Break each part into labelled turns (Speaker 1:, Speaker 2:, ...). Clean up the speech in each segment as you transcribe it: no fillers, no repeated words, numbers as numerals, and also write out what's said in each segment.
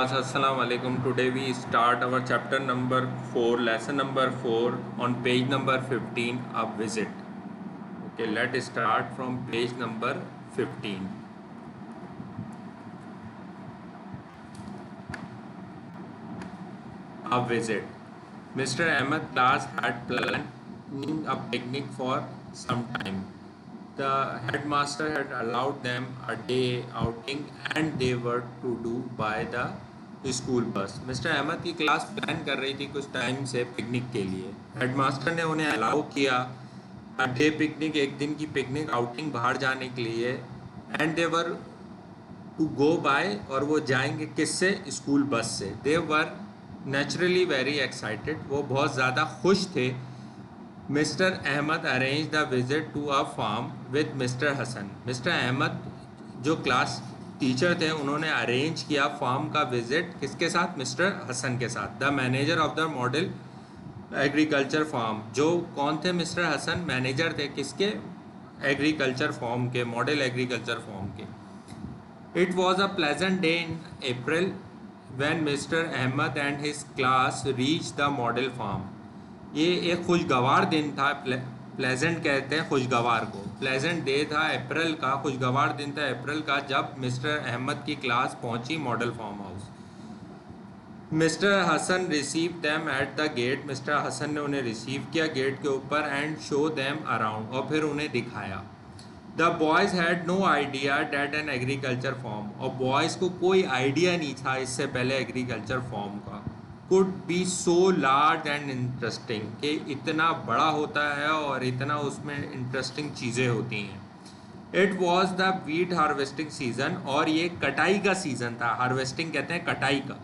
Speaker 1: Assalamu alaikum. Today we start our chapter number 4, lesson number 4 on page number 15, a visit. Okay, let's start from page number 15. A visit. Mr. Ahmed class had planned a picnic for some time. The headmaster had allowed them a day outing and they were to do by the school bus. Mister Ahmed की class plan कर रही थी कुछ time से picnic के लिए। Headmaster ने उन्हें अलाउ किया डे पिकनिक, एक दिन की पिकनिक आउटिंग बाहर जाने के लिए। And they were to go by, और वो जाएंगे किससे? स्कूल बस से। They were naturally very excited, वो बहुत ज़्यादा खुश थे। Mister Ahmed arrange the visit to a farm with mister Hasan. Mister Ahmed जो क्लास टीचर थे उन्होंने अरेंज किया फार्म का विजिट किसके साथ? मिस्टर हसन के साथ। The manager of the model agriculture farm, जो कौन थे? मिस्टर हसन मैनेजर थे किसके? एग्रीकल्चर फार्म के, मॉडल एग्रीकल्चर फार्म के। It was a pleasant day in April when mister Ahmad and his class reach the model farm. ये एक खुशगवार दिन था। प्लेजेंट कहते हैं खुशगवार को। प्लेजेंट डे था अप्रैल का, खुशगवार दिन था अप्रैल का, जब मिस्टर अहमद की क्लास पहुंची model farm house. Mister Hasan receive them at the gate. Mister Hasan ने उन्हें रिसीव किया गेट के ऊपर। एंड शो दैम अराउंड, और फिर उन्हें दिखाया। The boys had no idea that an agriculture farm, और बॉयज़ को कोई आइडिया नहीं था इससे पहले एग्रीकल्चर फॉर्म का। Could be so large and interesting, कि इतना बड़ा होता है और इतना उसमें इंटरेस्टिंग चीज़ें होती हैं। It was the wheat harvesting season, और ये कटाई का सीज़न था। हार्वेस्टिंग कहते हैं कटाई का।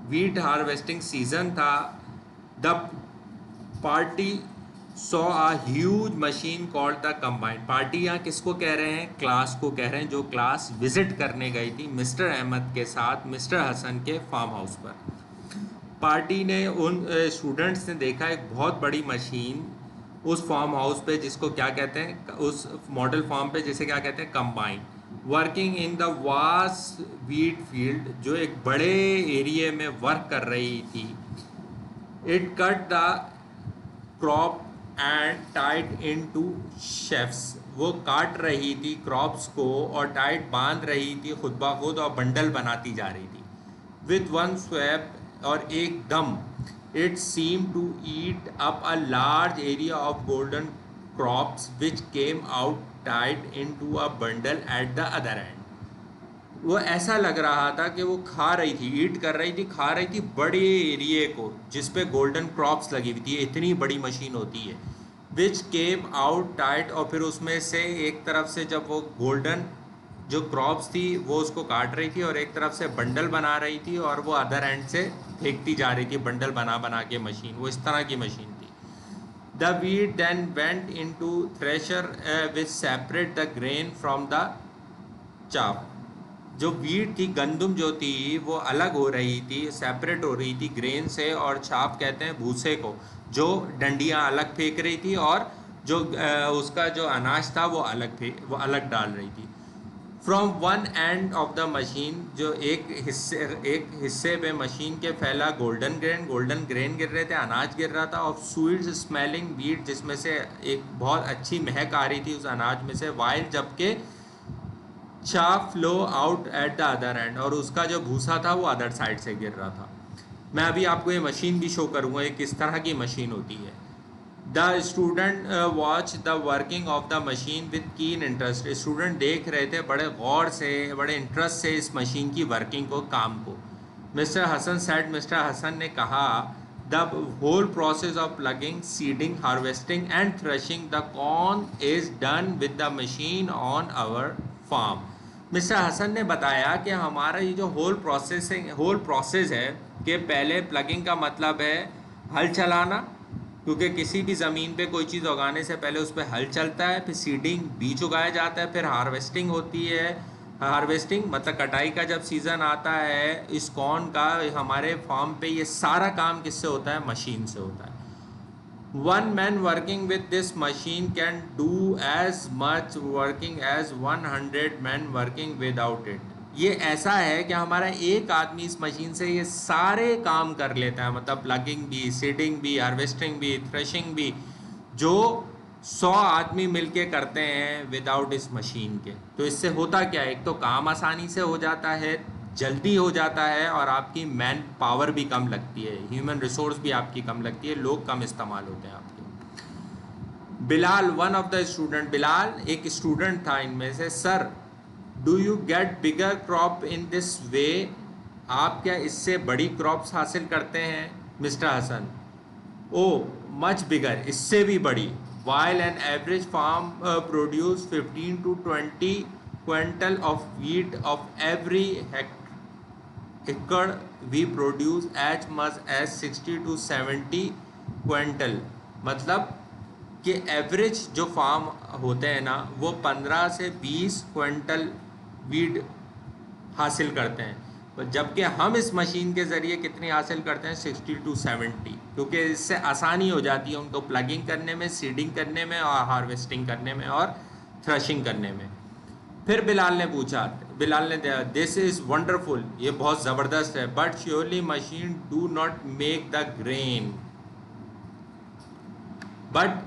Speaker 1: वीट हार्वेस्टिंग सीजन था। The party saw a huge machine called the combine. Party यहाँ किसको कह रहे हैं? क्लास को कह रहे हैं, जो क्लास विजिट करने गई थी मिस्टर अहमद के साथ मिस्टर हसन के फार्म हाउस पर। पार्टी ने, उन स्टूडेंट्स ने देखा एक बहुत बड़ी मशीन उस फार्म हाउस पे, जिसको क्या कहते हैं, उस मॉडल फार्म पे, जिसे क्या कहते हैं? Combine. Working in the vast wheat field, जो एक बड़े एरिया में वर्क कर रही थी। It cut the crop and tied into sheafs, वो काट रही थी क्रॉप्स को और टाइट बांध रही थी खुद ब खुद, और बंडल बनाती जा रही थी। विद वन स्वैप, और एकदम, it seem to eat up a large area of golden crops which came out tied into a bundle at the other end. वो ऐसा लग रहा था कि वो खा रही थी, ईट कर रही थी, खा रही थी बड़े एरिए को जिस पे गोल्डन क्रॉप्स लगी हुई थी। इतनी बड़ी मशीन होती है। विच केम आउट टाइट, और फिर उसमें से एक तरफ से जब वो गोल्डन जो क्रॉप्स थी वो उसको काट रही थी, और एक तरफ से बंडल बना रही थी, और वो अदर एंड से फेंकती जा रही थी बंडल बना बना के मशीन। वो इस तरह की मशीन थी। The wheat then went into thresher which separate the grain from the chaff. जो वीट थी, गंदुम जो थी, वो अलग हो रही थी, सेपरेट हो रही थी ग्रेन से, और छाप कहते हैं भूसे को, जो डंडियाँ अलग फेंक रही थी, और जो उसका जो अनाज था वो अलग डाल रही थी। From one end of the machine, जो एक हिस्से पे मशीन के फैला गोल्डन ग्रेन गिर रहे थे, अनाज गिर रहा था। ऑफ स्वीट स्मेलिंग वीट, जिसमें से एक बहुत अच्छी महक आ रही थी उस अनाज में से। वाइल, जबकि चाप flow out at the other and, और उसका जो भूसा था वो अदर साइड से गिर रहा था। मैं अभी आपको ये मशीन भी शो करूँगा, ये किस तरह की मशीन होती है। The student watch the working of the machine with keen interest. Student देख रहे थे बड़े गौर से, बड़े इंटरेस्ट से इस मशीन की वर्किंग को, काम को। Mister Hasan said, mister Hasan ने कहा, the whole process of ploughing, seeding, harvesting and threshing the corn is done with the machine on our farm. Mister Hasan ने बताया कि हमारा ये जो होल प्रोसेस है, कि पहले प्लगिंग का मतलब है हल चलाना, क्योंकि किसी भी ज़मीन पे कोई चीज़ उगाने से पहले उस पर हल चलता है। फिर सीडिंग, बीज उगाया जाता है। फिर हार्वेस्टिंग होती है। हार्वेस्टिंग मतलब कटाई का जब सीज़न आता है इस कॉर्न का, हमारे फार्म पे ये सारा काम किससे होता है? मशीन से होता है। One man working with this machine can do as much working as 100 man working without it. ये ऐसा है कि हमारा एक आदमी इस मशीन से ये सारे काम कर लेता है, मतलब प्लगिंग भी, सीडिंग भी, हार्वेस्टिंग भी, थ्रेशिंग भी, जो 100 आदमी मिलके करते हैं विदाउट इस मशीन के। तो इससे होता क्या है, एक तो काम आसानी से हो जाता है, जल्दी हो जाता है, और आपकी मैन पावर भी कम लगती है, ह्यूमन रिसोर्स भी आपकी कम लगती है, लोग कम इस्तेमाल होते हैं आपके। Bilal, one of the student, Bilal एक स्टूडेंट था इनमें से, sir do you get bigger crop in this way, आप क्या इससे बड़ी क्रॉप्स हासिल करते हैं? Mister Hasan, oh much bigger, इससे भी बड़ी। While an average farm produce 15 to 20 quintal of wheat of every acre, we produce as much as 60 to 70 quintal. मतलब कि एवरेज जो फार्म होते हैं ना, वो 15 से 20 क्विंटल वीट हासिल करते हैं, जबकि हम इस मशीन के ज़रिए कितनी हासिल करते हैं, 60 to 70, क्योंकि इससे आसानी हो जाती है उनको प्लगिंग करने में, सीडिंग करने में, और हार्वेस्टिंग करने में, और थ्रेशिंग करने में। फिर बिलाल ने पूछा, बिलाल ने दिया, दिस इज़ वंडरफुल, ये बहुत ज़बरदस्त है, but surely machine do not make the grain, but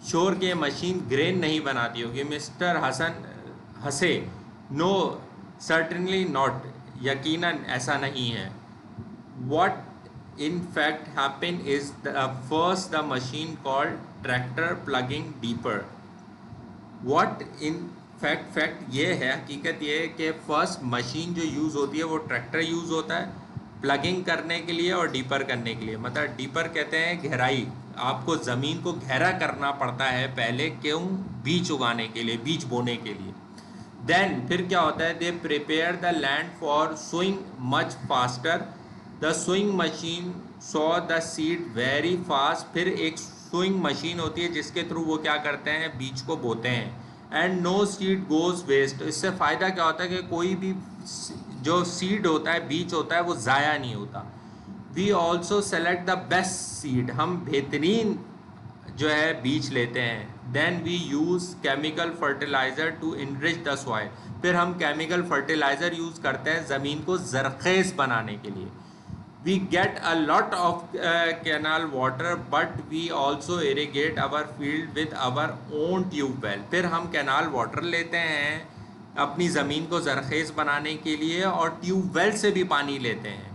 Speaker 1: sure के मशीन ग्रेन नहीं बनाती होगी। मिस्टर हसन हंसे, नो सर्टनली नॉट, यकीनन ऐसा नहीं है। What in fact happen is first the machine called tractor plugging deeper. What in fact ये है, हकीकत ये है कि फर्स्ट मशीन जो यूज़ होती है वो ट्रैक्टर यूज़ होता है प्लगिंग करने के लिए और डीपर करने के लिए। मतलब डीपर कहते हैं गहराई, आपको ज़मीन को गहरा करना पड़ता है पहले, क्यों? बीज उगाने के लिए, बीज बोने के लिए। देन फिर क्या होता है, they prepare the land for sowing much faster, the sowing machine sow the seed very fast. फिर एक सोइंग मशीन होती है जिसके थ्रू वो क्या करते हैं, बीज को बोते हैं। And no seed goes waste, इससे फ़ायदा क्या होता है कि कोई भी जो सीड होता है, बीज होता है, वो ज़ाया नहीं होता। We also select the best seed, हम बेहतरीन जो है बीज लेते हैं। Then we use chemical fertiliser to enrich the soil, फिर हम केमिकल फर्टिलाइज़र यूज़ करते हैं ज़मीन को ज़रख़ेज़ बनाने के लिए। We get a lot of canal water, but we also irrigate our field with our own tubewell, फिर हम कैनाल वाटर लेते हैं अपनी ज़मीन को ज़रख़ेज़ बनाने के लिए, और ट्यूबवेल से भी पानी लेते हैं,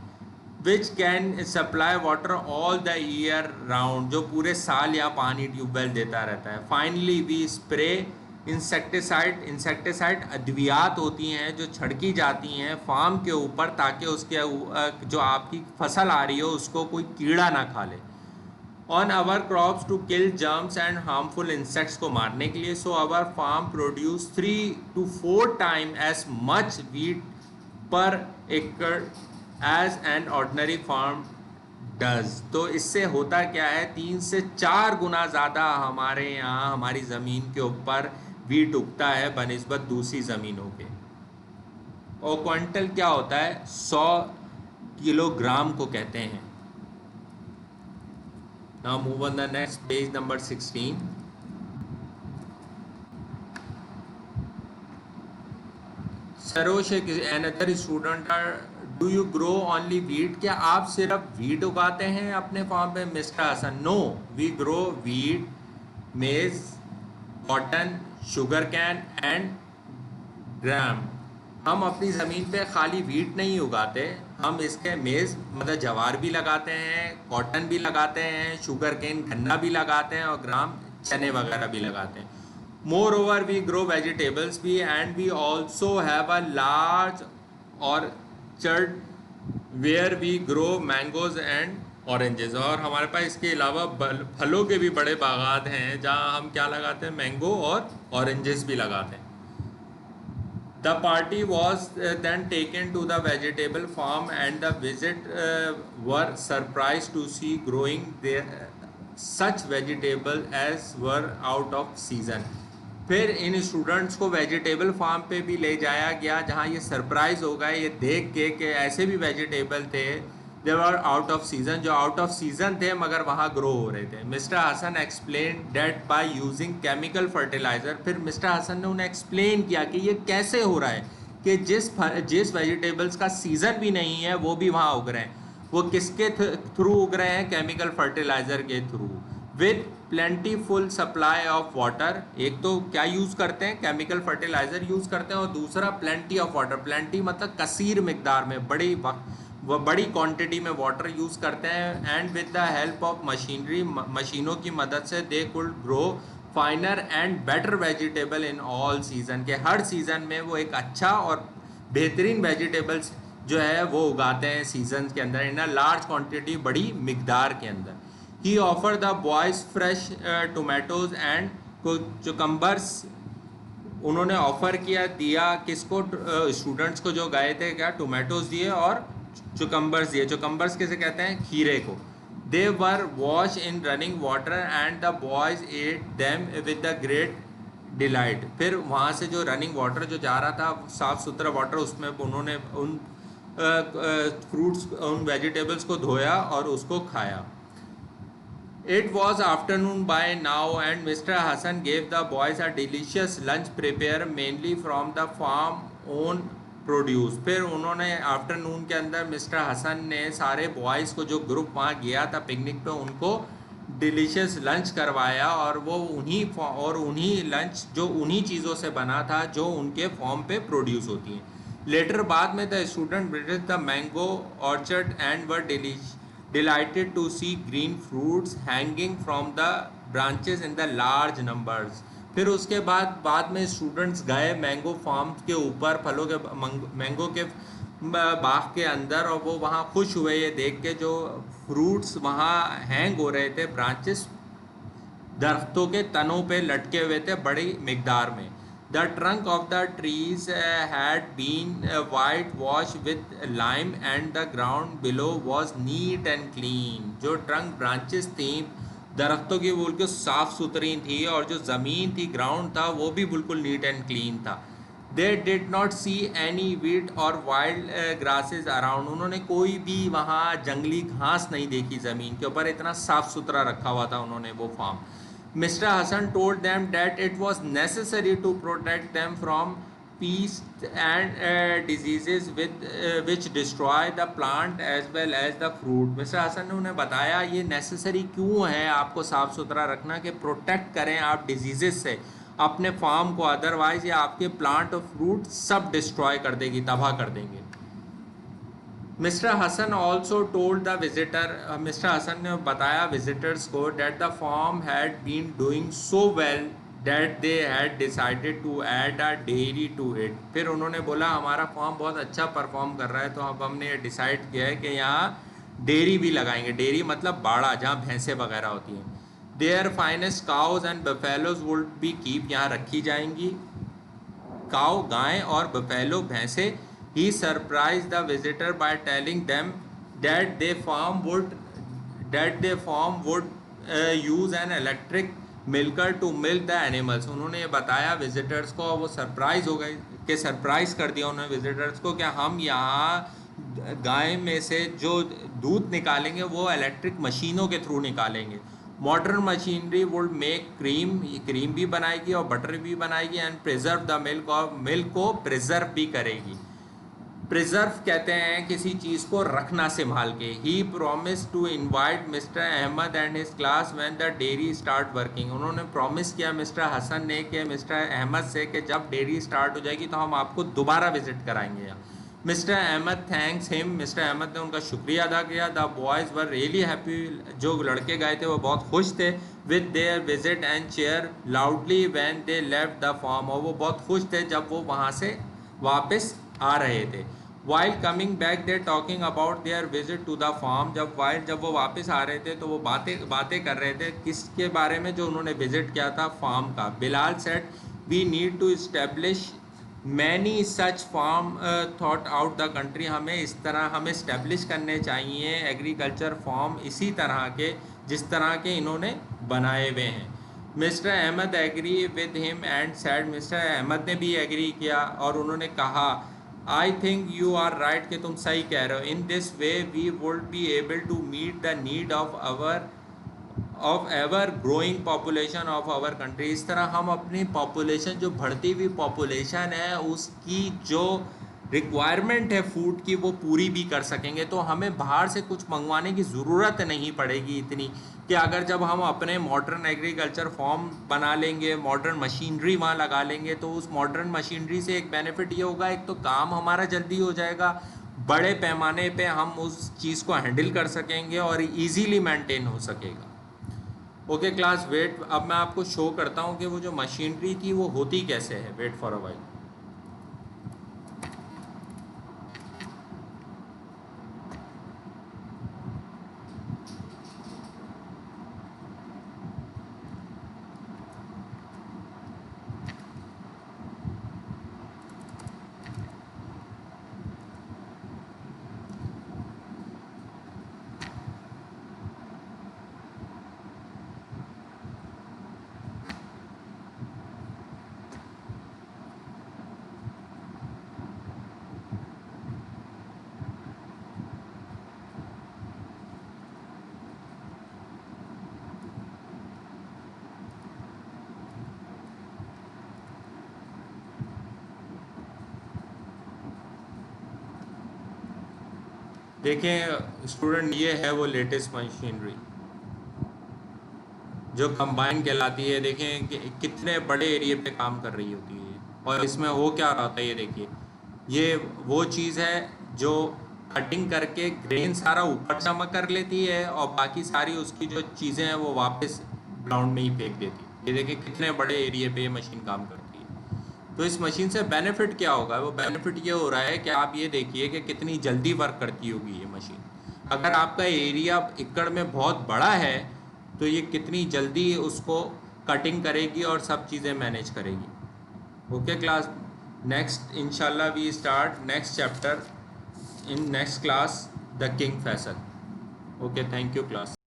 Speaker 1: which can supply water all the year round, जो पूरे साल या पानी ट्यूबवेल देता रहता है। Finally we spray insecticide, insecticide अद्वियात होती हैं जो छिड़की जाती हैं फार्म के ऊपर, ताकि उसके जो आपकी फसल आ रही हो उसको कोई कीड़ा ना खा ले। On our crops to kill germs and harmful insects, को मारने के लिए। So our farm produce 3 to 4 time as much wheat per acre as an ordinary farm does. तो इससे होता क्या है, 3 से 4 गुना ज़्यादा हमारे यहाँ हमारी ज़मीन के ऊपर वीट उगता है बनिस्बत दूसरी ज़मीनों के। और क्विंटल क्या होता है, 100 किलोग्राम को कहते हैं। Now move on the next page, number 16. Sarosh, another student are, do you grow only wheat? क्या आप सिर्फ वीट उगाते हैं अपने फार्म पे? Mister Hasan, no, we grow wheat, maize, cotton, sugar cane and gram. हम अपनी ज़मीन पे खाली वीट नहीं उगाते, हम इसके मेज़ मतलब जवार भी लगाते हैं, कॉटन भी लगाते हैं, शुगर केन गन्ना भी लगाते हैं, और ग्राम चने वगैरह भी लगाते हैं। Moreover we grow vegetables भी, and we also have a large orchard where we grow mangoes and oranges. और हमारे पास इसके अलावा फलों के भी बड़े बागात हैं जहाँ हम क्या लगाते हैं, मैंगो और ऑरेंजेस भी लगाते हैं। The party was then taken to the vegetable farm, and the visit were surprised to see growing there such vegetable as were out of season. फिर इन स्टूडेंट्स को वेजिटेबल फार्म पे भी ले जाया गया, जहाँ ये सरप्राइज हो गए ये देख के कि ऐसे भी वेजिटेबल थे they were out of season, जो आउट ऑफ सीज़न थे मगर वहाँ ग्रो हो रहे थे। Mister Hasan explain that by using chemical fertiliser, फिर मिस्टर हसन ने उन्हें एक्सप्लेन किया कि ये कैसे हो रहा है, कि जिस वेजिटेबल्स का सीज़न भी नहीं है वो भी वहाँ उग रहे हैं। वो किसके थ्रू उग रहे हैं? केमिकल फर्टिलाइज़र के through, with plentiful supply of water. एक तो क्या यूज़ करते हैं? केमिकल फर्टिलाइज़र यूज़ करते हैं, और दूसरा प्लेंटी ऑफ वाटर। प्लेंटी मतलब कसीर मिकदार में, वो बड़ी क्वांटिटी में वाटर यूज़ करते हैं। And with the help of machinery, मशीनों की मदद से they could grow फाइनर and better vegetable in all season, के हर सीज़न में वो एक अच्छा और बेहतरीन वेजिटेबल्स जो है वो उगाते हैं सीजन के अंदर, इन अ लार्ज क्वांटिटी, बड़ी मिकदार के अंदर। He offer the boys fresh tomatoes and cucumbers. उन्होंने ऑफ़र किया, दिया किसको? स्टूडेंट्स को जो गए थे, क्या? टोमेटोज दिए और चुकम्बर्स दिए। चुकम्बर्स किसे कहते हैं? खीरे को। They were wash in running water and the boys ate them with the great delight. फिर वहाँ से जो रनिंग वाटर जो जा रहा था, साफ़ सुथरा वाटर, उसमें उन्होंने उन फ्रूट्स, उन वेजिटेबल्स को धोया और उसको खाया। It was afternoon by now and Mr. Hassan gave the boys a delicious lunch prepared mainly from the farm own produce। फिर उन्होंने आफ्टरनून के अंदर मिस्टर हसन ने सारे बॉयज़ को, जो ग्रुप वहाँ गया था पिकनिक पे, उनको डिलीशियस लंच करवाया, और वो उन्हीं लंच जो उन्हीं चीज़ों से बना था जो उनके फॉर्म पे प्रोड्यूस होती हैं। लेटर बाद में the student visited the mango orchard and were delighted to see green fruits hanging from the branches in the large numbers। फिर उसके बाद में स्टूडेंट्स गए मैंगो फार्म के ऊपर, फलों के मैंगो के बाग के अंदर, और वो वहाँ खुश हुए ये देख के, जो फ्रूट्स वहाँ हैंग हो रहे थे ब्रांचेस, दरख्तों के तनों पे लटके हुए थे बड़ी मिकदार में। The trunk of the trees had been whitewashed with lime and the ground below was neat and clean। जो ट्रंक ब्रांचेस थी दरख्तों की, वो बिल्कुल साफ़ सुथरी थी, और जो ज़मीन थी, ग्राउंड था, वो भी बिल्कुल नीट एंड क्लीन था। They did not see any weed or wild grasses around। उन्होंने कोई भी वहाँ जंगली घास नहीं देखी ज़मीन के ऊपर, इतना साफ़ सुथरा रखा हुआ था उन्होंने वो farm. Mr. Hassan told them that it was necessary to protect them from pests and diseases which destroy the plant as well as the fruit। Mr. Hassan ने उन्हें बताया ये नेसेसरी क्यों है आपको साफ़ सुथरा रखना, कि प्रोटेक्ट करें आप डिजीज़ से अपने फार्म को, अदरवाइज ये आपके प्लांट और फ्रूट सब डिस्ट्रॉय कर देगी, तबाह कर देंगे। Mister Hasan also told the visitor, mister Hasan ने बताया विजिटर्स को, that the farm had been doing so well that they had decided to add a dairy to it. फिर उन्होंने बोला हमारा फार्म बहुत अच्छा परफॉर्म कर रहा है, तो अब हमने ये डिसाइड किया है कि यहाँ डेयरी भी लगाएंगे। डेयरी मतलब बाड़ा, जहाँ भैंसें वगैरह होती हैं। Their finest cows and buffaloes would be keep, यहाँ रखी जाएंगी काउ, गाय, और बफेलो, भैंसे। He surprised the visitor by telling them that their farm would use an electric milker to milk the animals। उन्होंने ये बताया विजिटर्स को, वो सरप्राइज हो गए, कि सरप्राइज कर दिया उन्होंने विजिटर्स को, कि हम यहाँ गाय में से जो दूध निकालेंगे वो इलेक्ट्रिक मशीनों के थ्रू निकालेंगे। Modern machinery would make cream, cream भी बनाएगी और बटर भी बनाएगी, एंड प्रिजर्व द मिल्क, और मिल्क को प्रिजर्व भी करेगी। प्रिजर्व कहते हैं किसी चीज़ को रखना संभाल के। He promise to invite mister Ahmad and his class when the dairy start working. उन्होंने प्रॉमिस किया मिस्टर हसन ने कि मिस्टर अहमद से, कि जब डेयरी स्टार्ट हो जाएगी तो हम आपको दोबारा विजिट कराएंगे यहाँ। Mister Ahmed thanks him, mister Ahmed ने उनका शुक्रिया अदा किया। The boys were really happy, जो लड़के गए थे वो बहुत खुश थे। With their visit and cheer loudly when they left the farm, और वो बहुत खुश थे जब वो वहाँ से वापस आ रहे थे। While coming back they talking about their visit to the farm, जब वो वापस आ रहे थे तो वो बातें कर रहे थे किसके बारे में, जो उन्होंने विजिट किया था फार्म का। Bilal said we need to establish many such farm थॉट आउट द कंट्री। हमें इस्टेब्लिश करने चाहिए एग्रीकल्चर फार्म इसी तरह के, जिस तरह के इन्होंने बनाए हुए हैं। Mister Ahmed agree with him and said, mister Ahmed ने भी एग्री किया और उन्होंने कहा I think you are right, कि तुम सही कह रहे हो। In this way we would be able to meet the need of of ever growing population of our country, इस तरह हम अपनी पॉपुलेशन, जो बढ़ती हुई पॉपुलेशन है, उसकी जो रिक्वायरमेंट है फूड की, वो पूरी भी कर सकेंगे। तो हमें बाहर से कुछ मंगवाने की ज़रूरत नहीं पड़ेगी इतनी, कि अगर जब हम अपने मॉडर्न एग्रीकल्चर फॉर्म बना लेंगे, मॉडर्न मशीनरी वहाँ लगा लेंगे, तो उस मॉडर्न मशीनरी से एक बेनिफिट ये होगा, एक तो काम हमारा जल्दी हो जाएगा, बड़े पैमाने पे हम उस चीज़ को हैंडल कर सकेंगे और इजीली मेंटेन हो सकेगा। ओके क्लास, वेट, अब मैं आपको शो करता हूँ कि वो जो मशीनरी थी वो होती कैसे है। Wait for a while. देखें स्टूडेंट, ये है वो लेटेस्ट मशीनरी जो कंबाइन कहलाती है। देखें कि कितने बड़े एरिया पे काम कर रही होती है, और इसमें हो क्या रहा होता है, ये देखिए, ये वो चीज़ है जो कटिंग करके ग्रेन सारा ऊपर जमा कर लेती है और बाकी सारी उसकी जो चीज़ें हैं वो वापस ग्राउंड में ही फेंक देती है। ये देखिए कितने बड़े एरिया पे ये मशीन काम करती है। तो इस मशीन से बेनिफिट क्या होगा? वो बेनिफिट ये हो रहा है कि आप ये देखिए कि कितनी जल्दी वर्क करती होगी ये मशीन। अगर आपका एरिया एकड़ में बहुत बड़ा है तो ये कितनी जल्दी उसको कटिंग करेगी और सब चीज़ें मैनेज करेगी। ओके क्लास, नेक्स्ट इंशाल्लाह we start next chapter in next class, the king Faisal. Okay, thank you class.